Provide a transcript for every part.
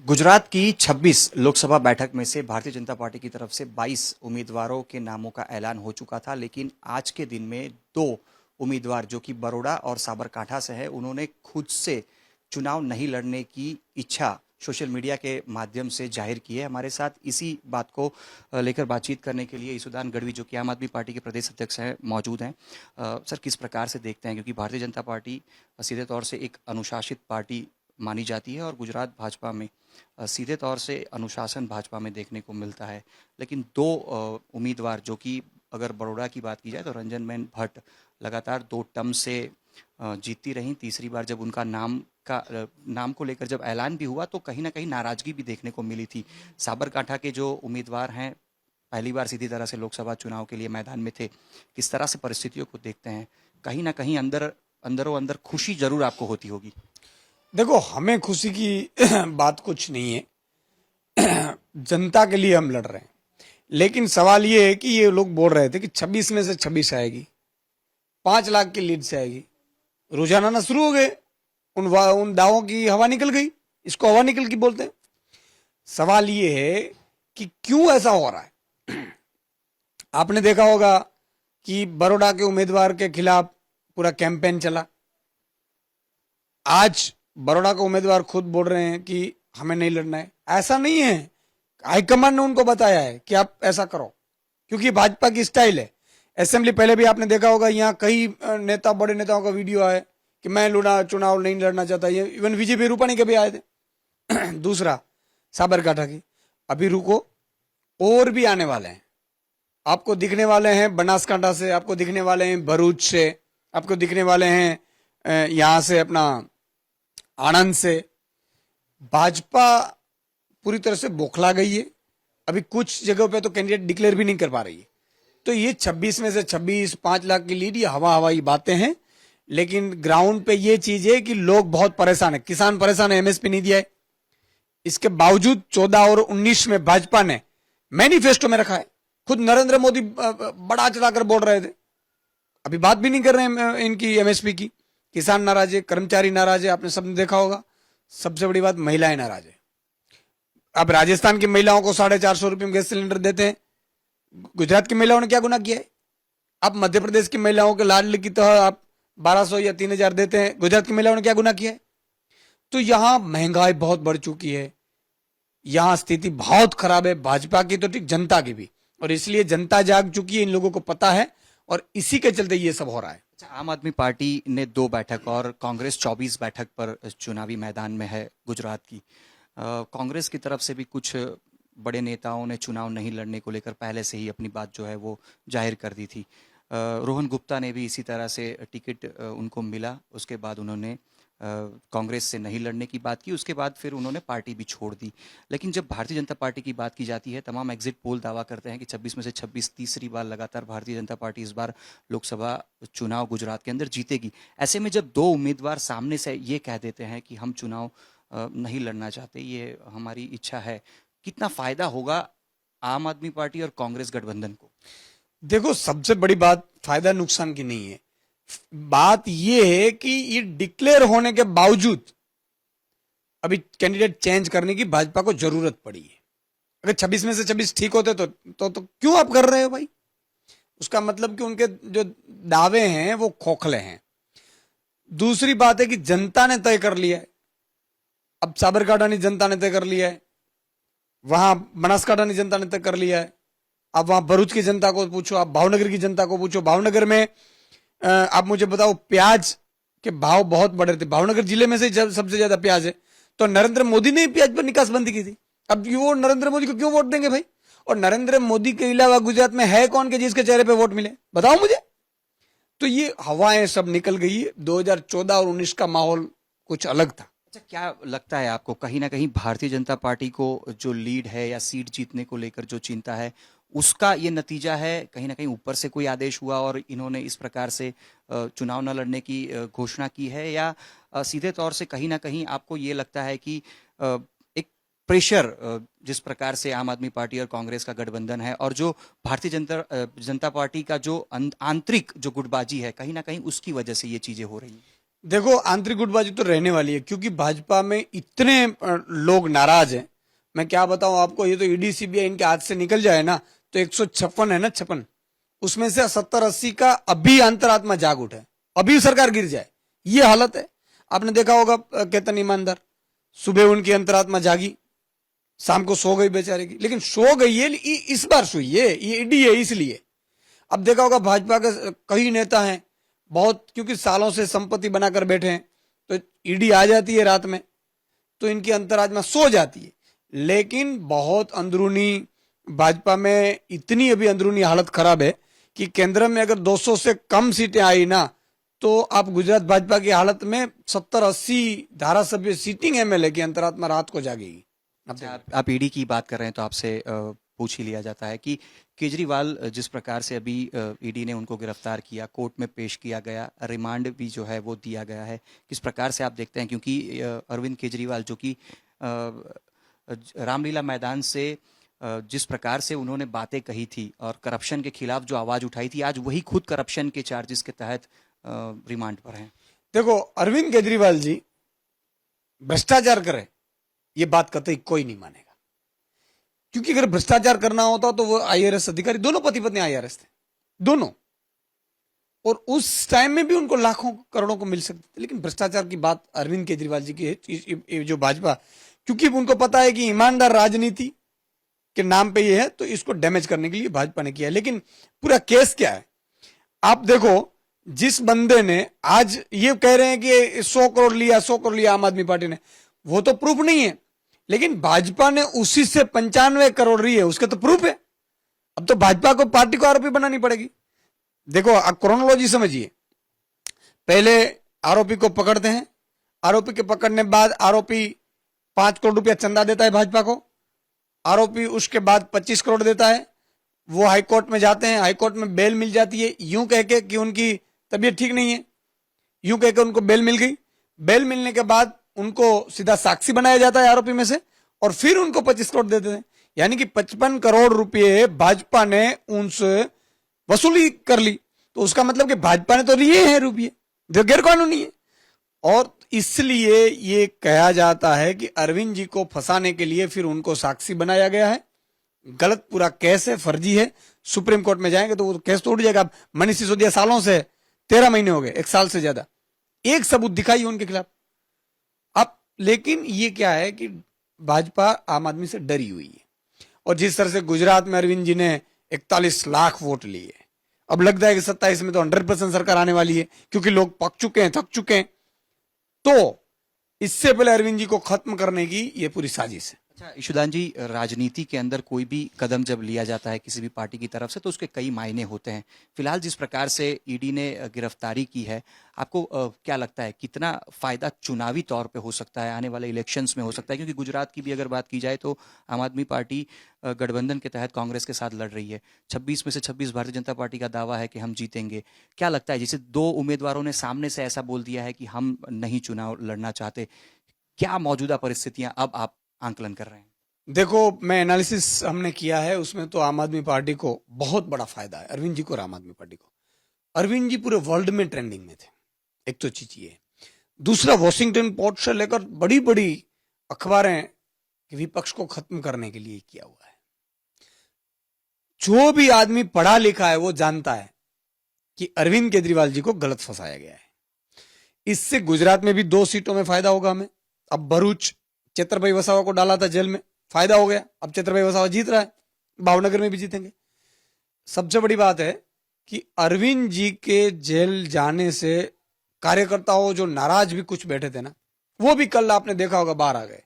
गुजरात की 26 लोकसभा बैठक में से भारतीय जनता पार्टी की तरफ से 22 उम्मीदवारों के नामों का ऐलान हो चुका था, लेकिन आज के दिन में दो उम्मीदवार जो कि बड़ौदा और साबरकांठा से हैं, उन्होंने खुद से चुनाव नहीं लड़ने की इच्छा सोशल मीडिया के माध्यम से जाहिर की है। हमारे साथ इसी बात को लेकर बातचीत करने के लिए ईसुदान गढ़वी, जो कि आम आदमी पार्टी के प्रदेश अध्यक्ष हैं, मौजूद हैं। सर, किस प्रकार से देखते हैं, क्योंकि भारतीय जनता पार्टी सीधे तौर से एक अनुशासित पार्टी मानी जाती है और गुजरात भाजपा में सीधे तौर से अनुशासन भाजपा में देखने को मिलता है, लेकिन दो उम्मीदवार जो कि अगर बड़ौदा की बात की जाए तो रंजनबेन भट्ट लगातार 2 टर्म से जीतती रहीं। तीसरी बार जब उनका नाम को लेकर जब ऐलान भी हुआ तो कहीं ना कहीं नाराजगी भी देखने को मिली थी। साबरकांठा के जो उम्मीदवार हैं, पहली बार सीधी तरह से लोकसभा चुनाव के लिए मैदान में थे। किस तरह से परिस्थितियों को देखते हैं? कहीं ना कहीं अंदरों अंदर खुशी जरूर आपको होती होगी। देखो, हमें खुशी की बात कुछ नहीं है। जनता के लिए हम लड़ रहे हैं, लेकिन सवाल ये है कि ये लोग बोल रहे थे कि 26 में से 26 आएगी, 5 लाख की लीड से आएगी। रुझान आना शुरू हो गए, उन दावों की हवा निकल गई। इसको हवा निकल की बोलते हैं। सवाल ये है कि क्यों ऐसा हो रहा है। आपने देखा होगा कि बड़ौदा के उम्मीदवार के खिलाफ पूरा कैंपेन चला। आज बड़ौदा के उम्मीदवार खुद बोल रहे हैं कि हमें नहीं लड़ना है। ऐसा नहीं है, हाईकमान ने उनको बताया है कि आप ऐसा करो, क्योंकि भाजपा की स्टाइल है। असेंबली पहले भी आपने देखा होगा, यहाँ कई नेता, बड़े नेताओं का वीडियो आया कि मैं चुनाव नहीं लड़ना चाहता। ये इवन विजय रूपाणी के भी आए थे। दूसरा साबरकांठा की, अभी रुको, और भी आने वाले हैं। आपको दिखने वाले हैं बनासकांठा से, आपको दिखने वाले हैं भरूच से, आपको दिखने वाले हैं यहाँ से अपना आनंद से। भाजपा पूरी तरह से बौखला गई है। अभी कुछ जगहों पे तो कैंडिडेट डिक्लेयर भी नहीं कर पा रही है। तो ये 26 में से 26, 5 लाख की लीड, ये हवाई बातें हैं। लेकिन ग्राउंड पे ये चीज है कि लोग बहुत परेशान है, किसान परेशान है, एमएसपी नहीं दिया है। इसके बावजूद 14 और 19 में भाजपा ने मैनिफेस्टो में रखा है। खुद नरेंद्र मोदी बड़ा चढ़ाकर बोल रहे थे, अभी बात भी नहीं कर रहे हैं इनकी एमएसपी की। किसान नाराज है, कर्मचारी नाराज है, आपने सबने देखा होगा। सबसे बड़ी बात, महिलाएं नाराज है। अब राजस्थान की महिलाओं को 450 रुपये में गैस सिलेंडर देते हैं। गुजरात की महिलाओं ने क्या गुनाह किया है? अब मध्य प्रदेश की महिलाओं के लाडली की तो आप 1200 या 3000 देते हैं। गुजरात की महिलाओं ने क्या गुनाह किया है? तो यहां महंगाई बहुत बढ़ चुकी है, यहां स्थिति बहुत खराब है, भाजपा की तो ठीक, जनता की भी। और इसलिए जनता जाग चुकी है, इन लोगों को पता है, और इसी के चलते ये सब हो रहा है। आम आदमी पार्टी ने 2 बैठक और कांग्रेस 24 बैठक पर चुनावी मैदान में है गुजरात की। कांग्रेस की तरफ से भी कुछ बड़े नेताओं ने चुनाव नहीं लड़ने को लेकर पहले से ही अपनी बात जो है वो जाहिर कर दी थी। रोहन गुप्ता ने भी इसी तरह से टिकट उनको मिला, उसके बाद उन्होंने कांग्रेस से नहीं लड़ने की बात की। उसके बाद फिर उन्होंने पार्टी भी छोड़ दी। लेकिन जब भारतीय जनता पार्टी की बात की जाती है, तमाम एग्जिट पोल दावा करते हैं कि 26 में से 26 तीसरी बार लगातार भारतीय जनता पार्टी इस बार लोकसभा चुनाव गुजरात के अंदर जीतेगी। ऐसे में जब 2 उम्मीदवार सामने से ये कह देते हैं कि हम चुनाव नहीं लड़ना चाहते, ये हमारी इच्छा है, कितना फायदा होगा आम आदमी पार्टी और कांग्रेस गठबंधन को? देखो, सबसे बड़ी बात फायदा नुकसान की नहीं है। बात यह है कि ये डिक्लेयर होने के बावजूद अभी कैंडिडेट चेंज करने की भाजपा को जरूरत पड़ी है। अगर 26 में से 26 ठीक होते तो क्यों आप कर रहे हो भाई? उसका मतलब कि उनके जो दावे हैं वो खोखले हैं। दूसरी बात है कि जनता ने तय कर लिया है। अब साबरकांठा ने जनता ने तय कर लिया है, वहां बनासकांठा ने जनता ने तय कर लिया है। अब वहां भरूच की जनता को पूछो, आप भावनगर की जनता को पूछो। भावनगर में आप मुझे बताओ, प्याज के भाव बहुत बढ़ रहे थे। भावनगर जिले में से सबसे ज्यादा प्याज है, तो नरेंद्र मोदी ने प्याज पर निकास बंदी की थी। अब वो नरेंद्र मोदी को क्यों वोट देंगे भाई? और नरेंद्र मोदी के अलावा गुजरात में है कौन के जिसके चेहरे पे वोट मिले? बताओ मुझे। तो ये हवाएं सब निकल गई। 2014 और 19 का माहौल कुछ अलग था। अच्छा, क्या लगता है आपको, कहीं ना कहीं भारतीय जनता पार्टी को जो लीड है या सीट जीतने को लेकर जो चिंता है, उसका ये नतीजा है? कहीं ना कहीं ऊपर से कोई आदेश हुआ और इन्होंने इस प्रकार से चुनाव न लड़ने की घोषणा की है, या सीधे तौर से कहीं ना कहीं आपको ये लगता है कि एक प्रेशर, जिस प्रकार से आम आदमी पार्टी और कांग्रेस का गठबंधन है और जो भारतीय जनता पार्टी का जो आंतरिक जो गुटबाजी है, कहीं ना कहीं उसकी वजह से ये चीजें हो रही हैं? देखो, आंतरिक गुटबाजी तो रहने वाली है, क्योंकि भाजपा में इतने लोग नाराज हैं। मैं क्या बताऊं आपको, ये तो ईडी सीबीआई इनके हाथ से निकल जाए ना तो 156 है ना, 56, उसमें से 70-80 का अभी अंतरात्मा जाग उठे, अभी सरकार गिर जाए, ये हालत है। आपने देखा होगा केतन ईमानदार, सुबह उनकी अंतरात्मा जागी, शाम को सो गई बेचारे की, लेकिन सो गई है इस बार सोई है, ये ईडी है इसलिए। अब देखा होगा भाजपा के कई नेता हैं बहुत, क्योंकि सालों से संपत्ति बनाकर बैठे हैं, तो ईडी आ जाती है रात में तो इनकी अंतरात्मा सो जाती है। लेकिन बहुत अंदरूनी भाजपा में इतनी अभी अंदरूनी हालत खराब है कि केंद्र में अगर 200 से कम सीटें आई ना तो आप गुजरात भाजपा की हालत में 70-80 धारासभ्य सीटिंग एमएलए की अंतरात्मा रात को जागेगी। आप ईडी की बात कर रहे हैं तो आपसे पूछ ही लिया जाता है कि केजरीवाल जिस प्रकार से अभी ईडी ने उनको गिरफ्तार किया, कोर्ट में पेश किया गया, रिमांड भी जो है वो दिया गया है, किस प्रकार से आप देखते हैं? क्योंकि अरविंद केजरीवाल जो कि रामलीला मैदान से जिस प्रकार से उन्होंने बातें कही थी और करप्शन के खिलाफ जो आवाज उठाई थी, आज वही खुद करप्शन के चार्जेस के तहत रिमांड पर हैं। देखो, अरविंद केजरीवाल जी भ्रष्टाचार करे ये बात कतई कोई नहीं मानेगा, क्योंकि अगर भ्रष्टाचार करना होता तो वो आईआरएस अधिकारी, दोनों पति पत्नी आईआरएस थे दोनों, और उस टाइम में भी उनको लाखों करोड़ों को मिल सकती थी। लेकिन भ्रष्टाचार की बात अरविंद केजरीवाल जी की है, जो भाजपा, क्योंकि उनको पता है कि ईमानदार राजनीति के नाम पे ये है, तो इसको डैमेज करने के लिए भाजपा ने किया है। लेकिन पूरा केस क्या है आप देखो, जिस बंदे ने आज ये कह रहे हैं कि 100 करोड़ लिया, 100 करोड़ लिया आम आदमी पार्टी ने, वो तो प्रूफ नहीं है, लेकिन भाजपा ने उसी से 95 करोड़ ली है, उसके तो प्रूफ है। अब तो भाजपा को पार्टी को आरोपी बनानी पड़ेगी। देखो, आप क्रोनोलॉजी समझिए, पहले आरोपी को पकड़ते हैं, आरोपी के पकड़ने बाद आरोपी 5 करोड़ रुपया चंदा देता है भाजपा को, आरोपी उसके बाद 25 करोड़ देता है, वो हाईकोर्ट में जाते हैं, हाईकोर्ट में बेल मिल जाती है, यूं कह के कि उनकी तबीयत ठीक नहीं है, यूं कह के उनको बेल मिल गई। बेल मिलने के बाद उनको सीधा साक्षी बनाया जाता है आरोपी में से, और फिर उनको 25 करोड़ देते हैं। यानी कि 55 करोड़ रुपए भाजपा ने उनसे वसूली कर ली। तो उसका मतलब कि भाजपा ने तो लिए हैं रुपये जो गैर कानूनी है, और इसलिए ये कहा जाता है कि अरविंद जी को फंसाने के लिए फिर उनको साक्षी बनाया गया है। गलत पूरा केस है, फर्जी है। सुप्रीम कोर्ट में जाएंगे तो वो केस तो उठ जाएगा। मनीष सिसोदिया सालों से, 13 महीने हो गए, 1 साल से ज्यादा, एक सबूत दिखाई उनके खिलाफ। अब लेकिन ये क्या है कि भाजपा आम आदमी से डरी हुई है, और जिस तरह से गुजरात में अरविंद जी ने 41 लाख वोट लिए, अब लगता है कि 27 में तो 100% सरकार आने वाली है, क्योंकि लोग पक चुके हैं, थक चुके हैं। तो इससे पहले अरविंद जी को खत्म करने की ये पूरी साजिश है। अच्छा ईशुदान जी, राजनीति के अंदर कोई भी कदम जब लिया जाता है किसी भी पार्टी की तरफ से तो उसके कई मायने होते हैं। फिलहाल जिस प्रकार से ईडी ने गिरफ्तारी की है, आपको क्या लगता है कितना फायदा चुनावी तौर पे हो सकता है, आने वाले इलेक्शंस में हो सकता है? क्योंकि गुजरात की भी अगर बात की जाए तो आम आदमी पार्टी गठबंधन के तहत कांग्रेस के साथ लड़ रही है। 26 में से 26 भारतीय जनता पार्टी का दावा है कि हम जीतेंगे। क्या लगता है, जैसे 2 उम्मीदवारों ने सामने से ऐसा बोल दिया है कि हम नहीं चुनाव लड़ना चाहते, क्या मौजूदा परिस्थितियां अब आप आंकलन कर रहे हैं? देखो, मैं एनालिसिस हमने किया है, उसमें तो आम आदमी पार्टी को बहुत बड़ा फायदा है, अरविंद जी को और आम आदमी पार्टी को। अरविंद जी पूरे वर्ल्ड में ट्रेंडिंग में थे, एक तो चीज ये। दूसरा, वॉशिंगटन पोस्ट से लेकर बड़ी बड़ी अखबारें विपक्ष को खत्म करने के लिए किया हुआ है। जो भी आदमी पढ़ा लिखा है वो जानता है कि अरविंद केजरीवाल जी को गलत फंसाया गया है। इससे गुजरात में भी 2 सीटों में फायदा होगा हमें। अब भरूच, चेतरभाई वसावा को डाला था जेल में, फायदा हो गया, अब चेतरभाई वसावा जीत रहा है, भावनगर में भी जीतेंगे। सबसे बड़ी बात है कि अरविंद जी के जेल जाने से कार्यकर्ताओं जो नाराज भी कुछ बैठे थे ना, वो भी कल आपने देखा होगा बाहर आ गए।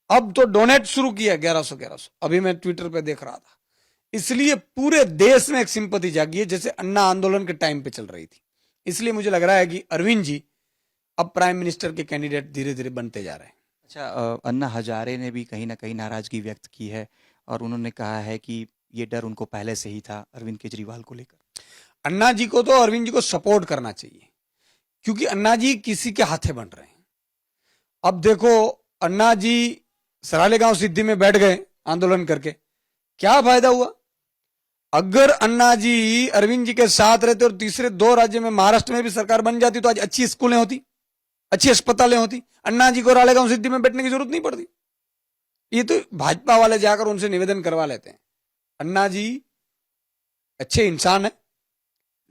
अब तो डोनेट शुरू किया 1100, अभी मैं ट्विटर पे देख रहा था। इसलिए पूरे देश में एक सिंपैथी जागी है, जैसे अन्ना आंदोलन के टाइम पे चल रही थी। इसलिए मुझे लग रहा है कि अरविंद जी अब प्राइम मिनिस्टर के कैंडिडेट धीरे धीरे बनते जा रहे हैं। अच्छा, अन्ना हजारे ने भी कहीं ना कहीं नाराजगी व्यक्त की है और उन्होंने कहा है कि ये डर उनको पहले से ही था अरविंद केजरीवाल को लेकर। अन्ना जी को तो अरविंद जी को सपोर्ट करना चाहिए, क्योंकि अन्ना जी किसी के हाथे बन रहे हैं। अब देखो, अन्ना जी सरालेगांव सिद्धि में बैठ गए आंदोलन करके, क्या फायदा हुआ? अगर अन्ना जी अरविंद जी के साथ रहते और तीसरे 2 राज्य में महाराष्ट्र में भी सरकार बन जाती तो आज अच्छी स्कूलें होती, अच्छी अस्पतालें होती, अन्ना जी को रालेगांव सिटी में बैठने की जरूरत नहीं पड़ती। ये तो भाजपा वाले जाकर उनसे निवेदन करवा लेते हैं। अन्ना जी अच्छे इंसान है,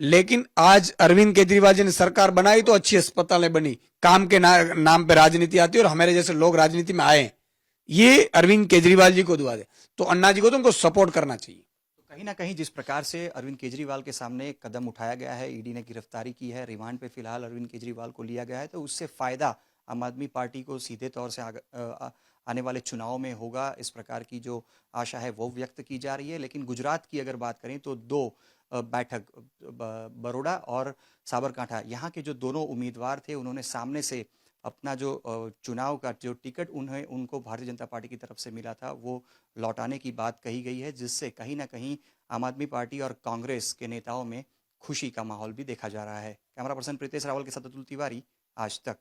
लेकिन आज अरविंद केजरीवाल जी ने सरकार बनाई तो अच्छी अस्पतालें बनी, काम के नाम पे राजनीति आती है और हमारे जैसे लोग राजनीति में आए, ये अरविंद केजरीवाल जी को दुआ दे। तो अन्ना जी को तो उनको सपोर्ट करना चाहिए। तो कहीं ना कहीं जिस प्रकार से अरविंद केजरीवाल के सामने एक कदम उठाया गया है, ईडी ने गिरफ्तारी की है, रिमांड पे फिलहाल अरविंद केजरीवाल को लिया गया है, तो उससे फायदा आम आदमी पार्टी को सीधे तौर से आने वाले चुनाव में होगा, इस प्रकार की जो आशा है वो व्यक्त की जा रही है। लेकिन गुजरात की अगर बात करें तो 2 बैठक बड़ौदा और साबरकांठा, यहाँ के जो दोनों उम्मीदवार थे उन्होंने सामने से अपना जो चुनाव का जो टिकट उनको भारतीय जनता पार्टी की तरफ से मिला था वो लौटाने की बात कही गई है, जिससे कहीं ना कहीं आम आदमी पार्टी और कांग्रेस के नेताओं में खुशी का माहौल भी देखा जा रहा है। कैमरा पर्सन प्रीतेश रावल के साथ अतुल तिवारी, आज तक।